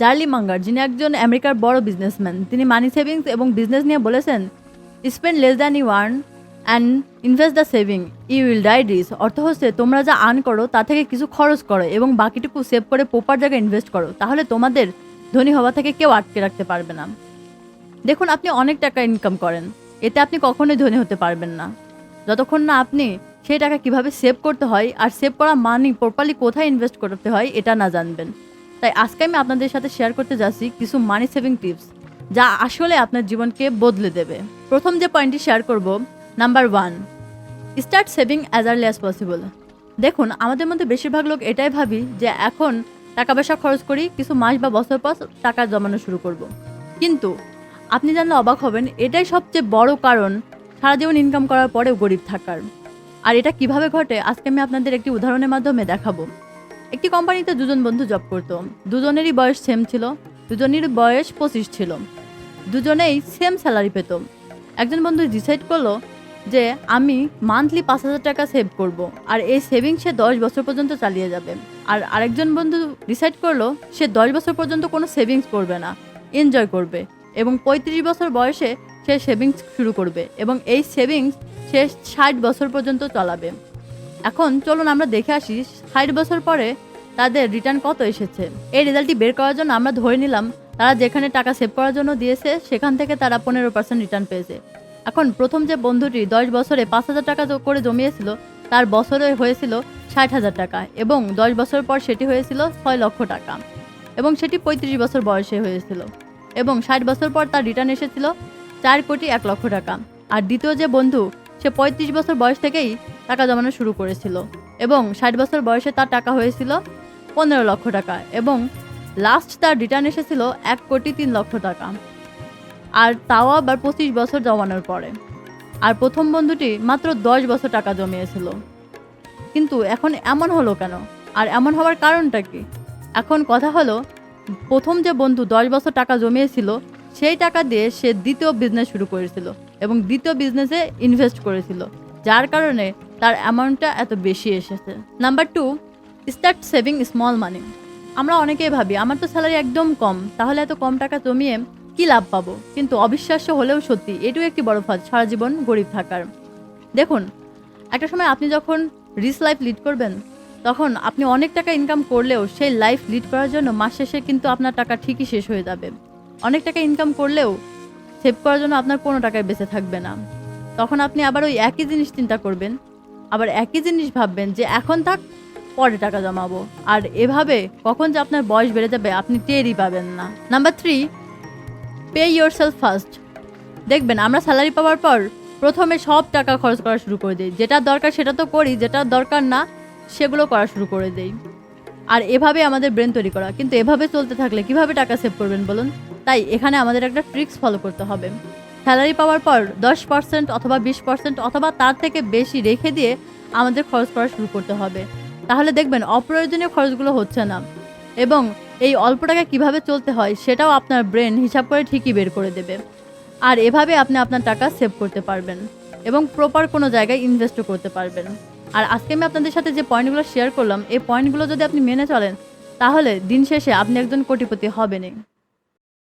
Charlie Munger, যিনি একজন আমেরিকার বড় বিজনেসম্যান, তিনি মানি সেভিংস এবং বিজনেস নিয়ে বলেছেন, spend less than you earn and invest the saving, you will die rich. অর্থ হচ্ছে তোমরা যা আর্ন করো তা থেকে কিছু খরচ করো এবং বাকিটুকু সেভ করে প্রপার জায়গায় ইনভেস্ট করো, তাহলে তোমাদের ধনী হওয়া থেকে কেউ আটকে রাখতে পারবে না। দেখুন, আপনি অনেক টাকা ইনকাম করেন, এতে আপনি কখনোই ধনী হতে পারবেন না যতক্ষণ না আপনি সেই টাকা কিভাবে সেভ করতে হয় আর সেভ করা মানি প্রপারলি কোথায় ইনভেস্ট করতে হয় এটা না জানবেন। তাই আজকে আমি আপনাদের সাথে শেয়ার করতে যাচ্ছি কিছু মানি সেভিং টিপস, যা আসলে আপনার জীবনকে বদলে দেবে। প্রথম যে পয়েন্টটি শেয়ার করব, number 1, start saving as early as possible. দেখুন, আমাদের মধ্যে বেশিরভাগ লোক এটাই ভাবি যে এখন টাকা পয়সা খরচ করি, কিছু মাস বা বছর পর টাকা জমানো শুরু করব। কিন্তু আপনি জানলে অবাক হবেন, এটাই সবচেয়ে বড় কারণ সারা জীবন ইনকাম করার পরেও গরিব থাকার। আর এটা কিভাবে ঘটে আজকে আমি আপনাদের একটি উদাহরণের মাধ্যমে দেখাবো। একটি কোম্পানিতে দুজন বন্ধু জব করতো, দুজনেরই বয়স সেম ছিল, দুজনেরই বয়স 25 ছিল, দুজনেই সেম স্যালারি পেত। একজন বন্ধু ডিসাইড করলো যে আমি মান্থলি 5,000 টাকা সেভ করব, আর এই সেভিং সে 10 বছর পর্যন্ত চালিয়ে যাবে। আর আরেকজন বন্ধু ডিসাইড করলো সে 10 বছর পর্যন্ত কোনো সেভিংস করবে না, এনজয় করবে এবং 35 বছর বয়সে সে সেভিংস শুরু করবে এবং এই সেভিংস সে 60 বছর পর্যন্ত চালাবে। এখন চলুন আমরা দেখে আসি 60 বছর পরে তাদের রিটার্ন কত এসেছে। এই রেজাল্টটি বের করার জন্য আমরা ধরে নিলাম তারা যেখানে টাকা সেভ করার জন্য দিয়েছে সেখান থেকে তারা 15% রিটার্ন পেয়েছে। এখন প্রথম যে বন্ধুটি 10 বছরে 5,000 টাকা করে জমিয়েছিল, তার বছরে হয়েছিল 60,000 টাকা এবং 10 বছর পর সেটি হয়েছিল 6 লক্ষ টাকা এবং সেটি 35 বছর বয়সে হয়েছিল এবং 60 বছর পর তার রিটার্ন এসেছিল 4,01,00,000 টাকা। আর দ্বিতীয় যে বন্ধু, সে 35 বছর বয়স থেকেই টাকা জমানো শুরু করেছিল এবং 60 বছর বয়সে তার টাকা হয়েছিল 15 লক্ষ টাকা এবং লাস্ট তার রিটার্ন এসেছিল 1,03,00,000 টাকা, আর তাও আবার 25 বছর জমানোর পরে। আর প্রথম বন্ধুটি মাত্র 10 বছর টাকা জমিয়েছিল। কিন্তু এখন এমন হলো কেন, আর এমন হওয়ার কারণটা কি? এখন কথা হলো, প্রথম যে বন্ধু 10 বছর টাকা জমিয়েছিল সেই টাকা দিয়ে সে দ্বিতীয় বিজনেস শুরু করেছিল এবং দ্বিতীয় বিজনেসে ইনভেস্ট করেছিল, যার কারণে তার অ্যামাউন্টটা এত বেশি এসেছে। নাম্বার 2, স্টার্ট সেভিং স্মল মানি। আমরা অনেকেই ভাবি আমার তো স্যালারি একদম কম, তাহলে এত কম টাকা জমিয়ে কি লাভ পাবো? কিন্তু অবিশ্বাস্য হলেও সত্যি, এটাও একটি বড় ফাঁদ সারা জীবন গরিব থাকার। দেখুন, একটা সময় আপনি যখন রিচ লাইফ লিড করবেন, তখন আপনি অনেক টাকা ইনকাম করলেও সেই লাইফ লিড করার জন্য মাস শেষে কিন্তু আপনার টাকা ঠিকই শেষ হয়ে যাবে। অনেক টাকা ইনকাম করলেও সেভ করার জন্য আপনার কোনো টাকায় বেঁচে থাকবে না। তখন আপনি আবার ওই একই জিনিস চিন্তা করবেন, আবার একই জিনিস ভাববেন যে এখন থাক, পরে টাকা জমাবো, আর এভাবে কখন যে আপনার বয়স বেড়ে যাবে আপনি টেরই পাবেন না। Number 3, pay yourself first. দেখবেন আমরা স্যালারি পাওয়ার পর প্রথমে সব টাকা খরচ করা শুরু করে দিই, যেটা দরকার সেটা তো করি, যেটা দরকার না সেগুলো করা শুরু করে দেই। আর এভাবে আমাদের ব্রেন তৈরি করা, কিন্তু এভাবে চলতে থাকলে কিভাবে টাকা সেভ করবেন বলুন? তাই এখানে আমাদের একটা ট্রিক্স ফলো করতে হবে। স্যালারি পাওয়ার পর 10% অথবা 20% অথবা তার থেকে বেশি রেখে দিয়ে আমাদের খরচ করা শুরু করতে হবে। তাহলে দেখবেন অপ্রয়োজনীয় খরচগুলো হচ্ছে না এবং এই অল্প টাকা কীভাবে চলতে হয় সেটাও আপনার ব্রেন হিসাব করে ঠিকই বের করে দেবে। আর এভাবে আপনি আপনার টাকা সেভ করতে পারবেন এবং প্রপার কোনো জায়গায় ইনভেস্টও করতে পারবেন। আর আজকে আমি আপনাদের সাথে যে পয়েন্টগুলো শেয়ার করলাম, এই পয়েন্টগুলো যদি আপনি মেনে চলেন, তাহলে দিন শেষে আপনি একজন কোটিপতি হবেনই।